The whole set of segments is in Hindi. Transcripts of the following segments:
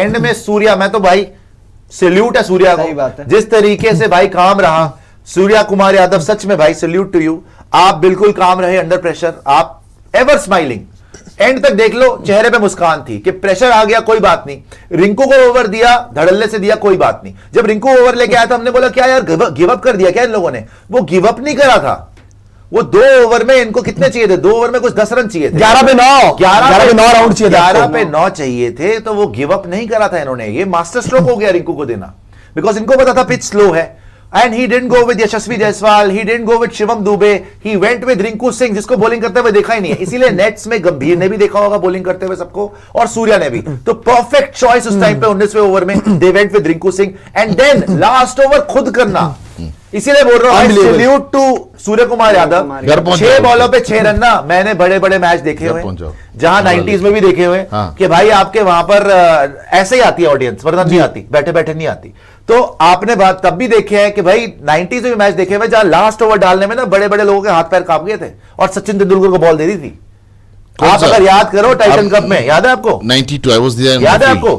एंड में सूर्या, मैं तो भाई सैल्यूट है सूर्या को, जिस तरीके से भाई काम रहा सूर्या कुमार यादव, सच में भाई सैल्यूट टू यू। आप बिल्कुल काम रहे अंडर प्रेशर, आप एवर स्माइलिंग, एंड तक देख लो चेहरे पे मुस्कान थी कि प्रेशर आ गया कोई बात नहीं, रिंकू को ओवर दिया धड़ल्ले से दिया कोई बात नहीं। जब रिंकू ओवर लेके आया था हमने बोला क्या यार गिव अप कर दिया क्या इन लोगों ने, वो गिव अप नहीं करा था। वो 2 ओवर में इनको कितने चाहिए थे, 2 ओवर में कुछ 10 रन चाहिए थे, 11 पे 9 राउंड चाहिए, 11 पे 9 चाहिए थे, तो वो गिव अप नहीं करा था इन्होंने। ये मास्टर स्ट्रोक हो गया रिंकू को देना, बिकॉज इनको पता था पिच स्लो है। And he didn't go with Yashasvi Jaiswal, he didn't go with Shivam Dubey, he went with Rinku Singh, जिसको बॉलिंग करते हुए देखा ही नहीं है। इसीलिए नेट्स में गंभीर ने भी देखा होगा बॉलिंग करते हुए सबको, और सूर्या ने भी। तो परफेक्ट चॉइस उस टाइम पे 19वें ओवर में they went with Rinku Singh, and then last over खुद करना। इसीलिए बोल रहा हूं सैल्यूट टू सूर्य कुमार यादव। 6 बॉलों पे 6 रन ना, मैंने बड़े बड़े मैच देखे हुए जहां 90s में भी देखे हुए कि भाई आपके वहां पर ऐसे ही आती है ऑडियंस, वरना नहीं आती, बैठे बैठे नहीं आती। तो आपने बात तब भी देखे हैं कि भाई 90s में भी मैच देखे हुए जहां लास्ट ओवर डालने में ना बड़े बड़े लोगों के हाथ पैर कांप गए थे, और सचिन तेंदुलकर को बॉल दे दी थी। आप अगर याद करो टाइटन कप में, याद है आपको 92 याद है आपको,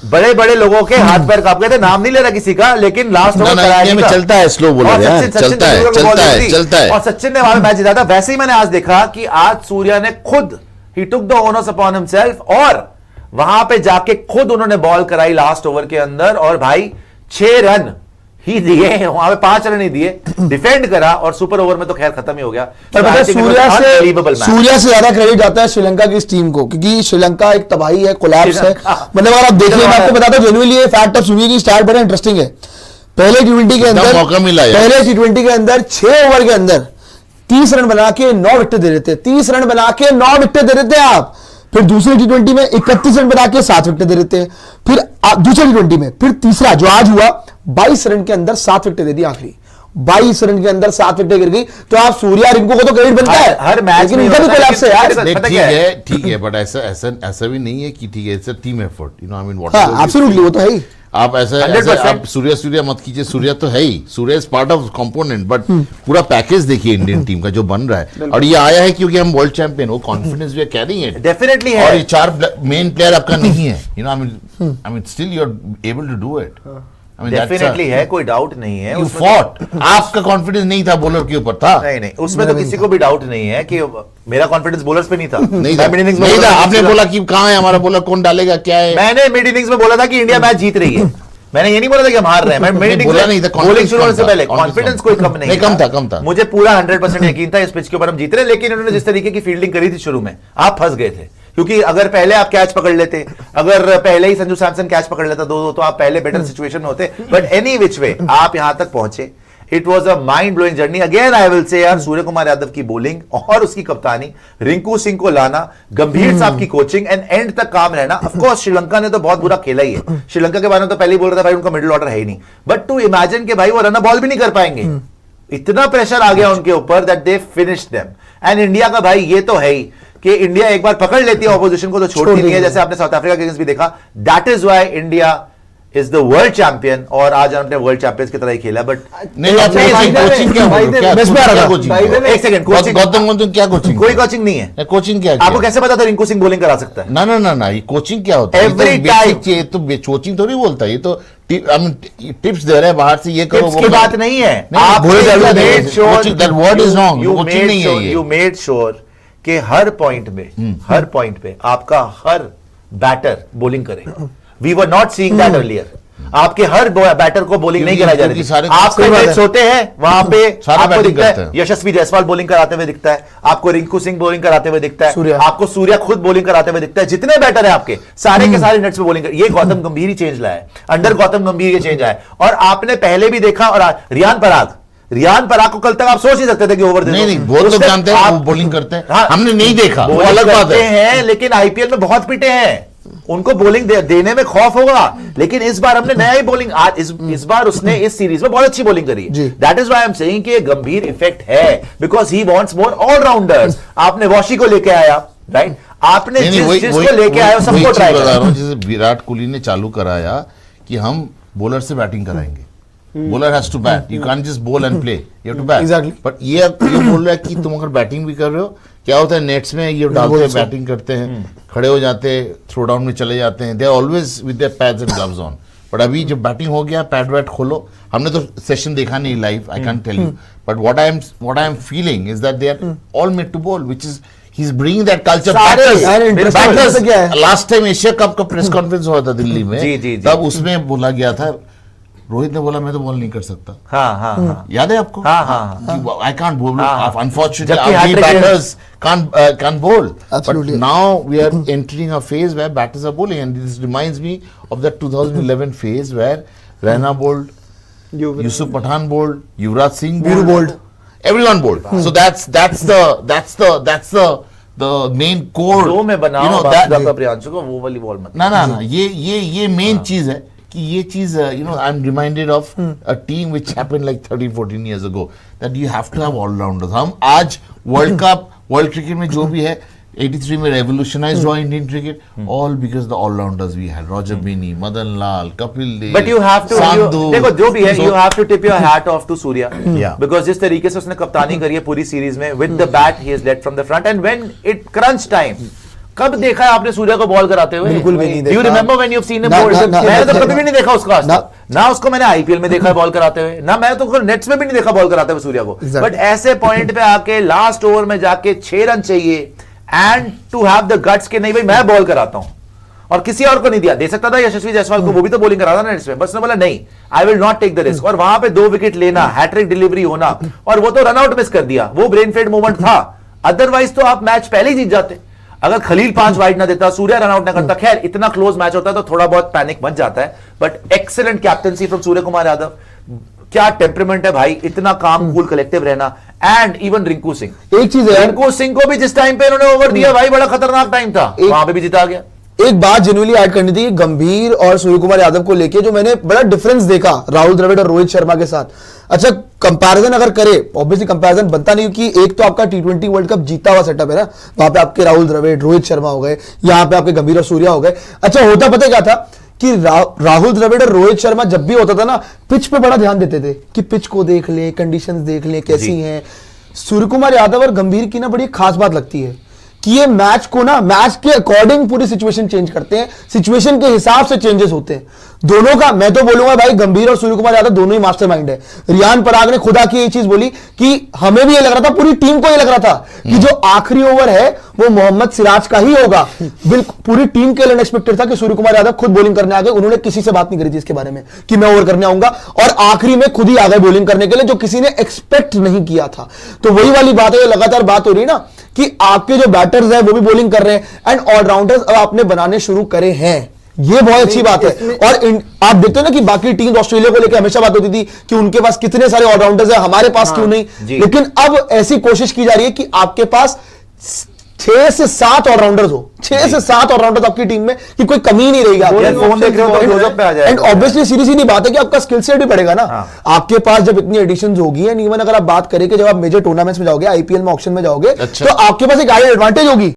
बड़े बड़े लोगों के हाथ पैर कांप गए थे, नाम नहीं ले रहा किसी का, लेकिन लास्ट ओवर चलता है, स्लो बॉलर चलता है, और सचिन ने वहां मैच जीता था। वैसे ही मैंने आज देखा कि आज सूर्या ने खुद ही took the honours upon himself, और वहां पे जाके खुद उन्होंने बॉल कराई लास्ट ओवर के अंदर, और भाई 6 रन ही दिए, वहां पे 5 रन ही दिए, डिफेंड करा, और सुपर ओवर में तो खैर खत्म ही हो गया। सूर्या से ज्यादा क्रेडिट जाता है श्रीलंका की इस टीम को, क्योंकि श्रीलंका एक तबाही है, कोलैप्स है। मतलब अगर आप देखिए, मैं आपको बताता हूं जेन्युइनली ये फैक्ट ऑफ सूर्या की स्टार्ट बड़ा इंटरेस्टिंग है। पहले टी20 के अंदर मौका मिला, पहले टी20 के अंदर 6 ओवर के अंदर 30 रन बना के 9 विकेट दे देते, 30 रन बना के 9 विकेट दे देते आप। फिर दूसरे टी20 में 31 रन बना के 7 विकेट दे देते हैं। फिर दूसरे टी20 में फिर तीसरा जो आज हुआ 22 रन के अंदर 7 विकेट दे दी आखिरी, 22 रन के अंदर 7 विकेट गिर गई। तो आप सूर्या रिंकू को तो क्रेडिट बनता है हर मैच में, ठीक है, बट ऐसा भी नहीं है कि ठीक है, it's a team effort, you know, I mean what, absolutely, वो तो है ही। आप ऐसा आप सूर्या मत कीजिए, सूर्या तो है ही, Surya is part of component, but पूरा पैकेज देखिए इंडियन टीम का जो बन रहा है, और ये आया है क्योंकि हम वर्ल्ड चैंपियन, वो confidence we are carrying it definitely है, और ये 4 मेन प्लेयर आपका नहीं है, you know, I mean still you are able to do it, definitely है, कोई डाउट नहीं है। यू फॉट, आपका कॉन्फिडेंस नहीं था बॉलर के ऊपर था, नहीं उसमें तो किसी को भी डाउट नहीं है कि मेरा कॉन्फिडेंस बॉलर्स पे नहीं था। नहीं था, आपने बोला कि कहां है हमारा बॉलर, कौन डालेगा, क्या है। मैंने मिड इनिंग्स में बोला था कि इंडिया मैच जीत रही है, मैंने ये नहीं बोला था कि हम हार रहे हैं। मैं बोला नहीं था, बॉलिंग शुरू होने से पहले कॉन्फिडेंस कोई कम नहीं, कम था। मुझे पूरा 100% यकीन था इस पिच के ऊपर हम जीत रहे हैं, लेकिन उन्होंने जिस तरीके की फील्डिंग करी थी शुरू में, आप फंस गए थे। क्योंकि अगर पहले आप कैच पकड़ लेते, अगर पहले ही संजू सैमसन कैच पकड़ लेता 2-2, तो आप पहले बेटर सिचुएशन में होते। बट एनी विच वे आप यहां तक पहुंचे, it was a mind blowing journey. Again I will say यार, सूर्य कुमार यादव की बॉलिंग और उसकी कप्तानी, रिंकू सिंह को लाना, गंभीर साहब की कोचिंग, एंड एंड तक काम रहना। ऑफ कोर्स श्रीलंका ने तो बहुत बुरा खेला ही है, श्रीलंका के बारे में तो पहले ही बोल रहा था भाई उनका मिडिल ऑर्डर है ही नहीं, बट टू इमेजिन कि भाई वो रन बॉल भी नहीं कर पाएंगे, इतना प्रेशर आ गया उनके ऊपर that they finished them. And India का भाई ये तो है ही कि इंडिया एक बार पकड़ लेती है ऑपोजिशन को तो छोड़ती नहीं है, जैसे आपने साउथ अफ्रीका के अगेंस्ट भी देखा। That is why India is the world champion, और आज हमने वर्ल्ड चैंपियंस की तरह ही खेला। बट कोचिंग क्या, एक सेकंड, गौतम क्या कोचिंग, कोई कोचिंग नहीं है। कोचिंग क्या, आपको कैसे पता था रिंकू सिंह बॉलिंग करा सकता है? ना, ये कोचिंग क्या होता है? एवरी टाइम ये तो कोचिंग थोड़ी बोलता है, ये तो टिप्स दे रहे हैं बाहर से, ये करो, वो की बात नहीं है। आप यू मेड श्योर कि हर पॉइंट पे आपका हर बैटर बॉलिंग करेगा। We were not seeing that earlier. आपके हर बैटर को बॉलिंग नहीं कराई जा रही थी। आपके मैच होते हैं वहां पे आपको दिखता है यशस्वी जायसवाल बॉलिंग कराते हुए दिखता है, आपको रिंकू सिंह बॉलिंग कराते हुए दिखता है, आपको सूर्या खुद बॉलिंग कराते हुए दिखता है। जितने बैटर है आपके सारे के सारे नेट्स पे बॉलिंग ये गौतम गंभीर ही चेंज लाया है, अंडर गौतम गंभीर ये चेंज आया। और आपने पहले भी देखा, और रियान पराग को कल तक आप सोच नहीं सकते थे कि ओवर नहीं वो लोग जानते हैं वो बॉलिंग करते हैं। हाँ, हमने नहीं देखा, वो अलग बात है, लेकिन आईपीएल में बहुत पिटे हैं, उनको बॉलिंग देने में खौफ होगा। लेकिन इस बार हमने नया ही बॉलिंग, इस बार उसने इस सीरीज में बहुत अच्छी बॉलिंग करी है। That is why I am saying कि गंभीर इफेक्ट है, because he wants more allrounders. आपने वॉशी को लेके आया, राइट, आपने जिसको लेके आया सबको ट्राई करा। जैसे विराट कोहली ने चालू कराया कि हम बॉलर से बैटिंग कराएंगे, bowler has to bat, you can't just bowl and play, you have to bat. Exactly. But ये बोल रहा है कि तुम अगर बैटिंग भी कर रहे हो क्या होता है नेट्स में ये डालते हैं, बैटिंग करते हैं, खड़े हो जाते हैं, थ्रो डाउन में चले जाते हैं, they are always with their pads and gloves on. But अभी जब बैटिंग हो गया, पैड वैड खोलो, हमने तो सेशन देखा नहीं live, I can tell you, but what I am feeling is that they are all made to bowl, which is he is bringing that culture batters क्या है, लास्ट टाइम एशिया कप का प्रेस कॉन्फ्रेंस हुआ था दिल्ली में, जी। तब उसमें बोला गया था, रोहित ने बोला मैं तो बॉल नहीं कर सकता। हाँ। याद है आपको? हाँ। आई कांट बोल, जबकि unfortunately hat-trick batters can't bowl. Absolutely. But now we are entering a phase where batters are bowling, and this reminds me of that 2011 phase where Raina bowled, Yusuf Pathan bowled, Yuvraj Singh Viru bowled. everyone bowled. So that's the main core. दो में बनाओ You know, बादशाह का प्रियांशु को, वो वाली बॉल मत। ना ये मेन चीज है कि ये चीज I am reminded of a team which happened like 13-14 years ago, that you have to have allrounders. हम आज वर्ल्ड कप, वर्ल्ड क्रिकेट में जो भी है, 83 में रेवोल्यूशनाइज्ड हुआ Indian cricket, all because the allrounders we had, Roger Binny, Madan Lal, Kapil Dev, but you have to, देखो जो भी है, you have to tip your hat off to Surya, Yeah. Because जिस तरीके से उसने कप्तानी करी है पूरी सीरीज में, with the bat he has lead from the front, and when it crunch time, कब देखा है आपने सूर्या को बॉल कराते हुए? बिल्कुल भी नहीं देखा। You remember when you have seen him ना, बॉल? ना, ना, मैंने तो ना, कभी भी नहीं देखा उसको आज तक, ना उसको मैंने आईपीएल में देखा है बॉल कराते हुए, ना मैं तो नेट्स में भी नहीं देखा बॉल कराते हुए सूर्या को। Exactly. बट ऐसे पॉइंट पे आके लास्ट ओवर में जाके 6 रन चाहिए, and to have the guts के नहीं भाई मैं बॉल कराता हूं, और किसी और को नहीं दिया, दे सकता था यशस्वी जायसवाल को, वो भी तो बॉलिंग करा था ना नेट्स में, बस ने बोला नहीं, I will not take the risk, और वहां पे 2 विकेट लेना, हैट्रिक डिलीवरी होना, और वो तो रनआउट मिस कर दिया, वो ब्रेन फेड मोमेंट था, अदरवाइज तो आप मैच पहले ही जीत जाते। अगर खलील 5 वाइड ना देता, सूर्या रन आउट ना करता, खैर इतना क्लोज मैच होता तो थोड़ा बहुत पैनिक बच जाता है, बट एक्सीलेंट कैप्टनसी फ्रॉम सूर्य कुमार यादव। क्या टेम्परामेंट है भाई, इतना काम, कूल, कलेक्टिव रहना, एंड इवन रिंकू सिंह, एक चीज है, रिंकू सिंह को भी जिस टाइम पे इन्होंने ओवर दिया भाई, बड़ा खतरनाक टाइम था, वहां पे भी जिता गया। एक बात जेन्युइनली ऐड करनी थी गंभीर और सूर्य कुमार यादव को लेके, जो मैंने बड़ा डिफरेंस देखा राहुल द्रविड़ और रोहित शर्मा के साथ। अच्छा, कंपैरिजन अगर करे, ऑब्वियसली कंपैरिजन बनता नहीं, क्योंकि एक तो आपका T20 वर्ल्ड कप जीता हुआ सेटअप है ना, वहां पे आपके राहुल द्रविड़, रोहित शर्मा हो गए, यहाँ पे आपके गंभीर और सूर्या हो गए। अच्छा, होता पता क्या था कि राहुल द्रविड़ और रोहित शर्मा जब भी होता था ना, पिच पे बड़ा ध्यान देते थे कि पिच को देख ले, कंडीशंस देख ले कैसी हैं। सूर्य कुमार यादव और गंभीर की ना बड़ी खास बात लगती है कि ये मैच को ना, मैच के अकॉर्डिंग पूरी सिचुएशन चेंज करते हैं, सिचुएशन के हिसाब से चेंजेस होते हैं दोनों का। मैं तो बोलूंगा भाई, गंभीर और सूर्य कुमार यादव दोनों ही मास्टरमाइंड है। रियान पराग ने खुदा की ये चीज बोली कि हमें भी ये लग रहा था, पूरी टीम को ये लग रहा था कि जो आखिरी ओवर है वो मोहम्मद सिराज का ही होगा। बिल्कुल पूरी टीम के लिए अनएक्सपेक्टेड था कि सूर्य कुमार यादव खुद बॉलिंग करने आ गए, उन्होंने किसी से बात नहीं करी थी इसके बारे में कि मैं ओवर करने आऊंगा, और आखिरी में खुद ही आ गए बॉलिंग करने के लिए, जो किसी ने एक्सपेक्ट नहीं किया था। तो वही वाली बात है, लगातार बात हो रही है ना कि आपके जो बैटर्स हैं वो भी बॉलिंग कर रहे हैं, एंड ऑलराउंडर्स अब आपने बनाने शुरू करे हैं, ये बहुत अच्छी बात है। और आप देखते हो ना कि बाकी टीम ऑस्ट्रेलिया को लेकर हमेशा बात होती थी कि उनके पास कितने सारे ऑलराउंडर्स हैं, हमारे पास क्यों नहीं, लेकिन अब ऐसी कोशिश की जा रही है कि आपके पास 6 से 7 ऑलराउंडर्स हो, 6 से 7 ऑलराउंडर्स आपकी टीम में, कि कोई कमी नहीं रहेगी। फोन देख रहे हो तो क्लोजअप पे आ जाएगा। एंड ऑब्वियसली सीधी सीधी बात है कि आपका स्किल सेट भी बढ़ेगा ना। आपके पास जब इतनी एडिशंस होगी, एंड इवन अगर आप बात करें कि जब आप मेजर टूर्नामेंट्स में जाओगे, आईपीएल में, ऑक्शन में जाओगे, अच्छा। तो आपके पास एक एडेड एडवांटेज होगी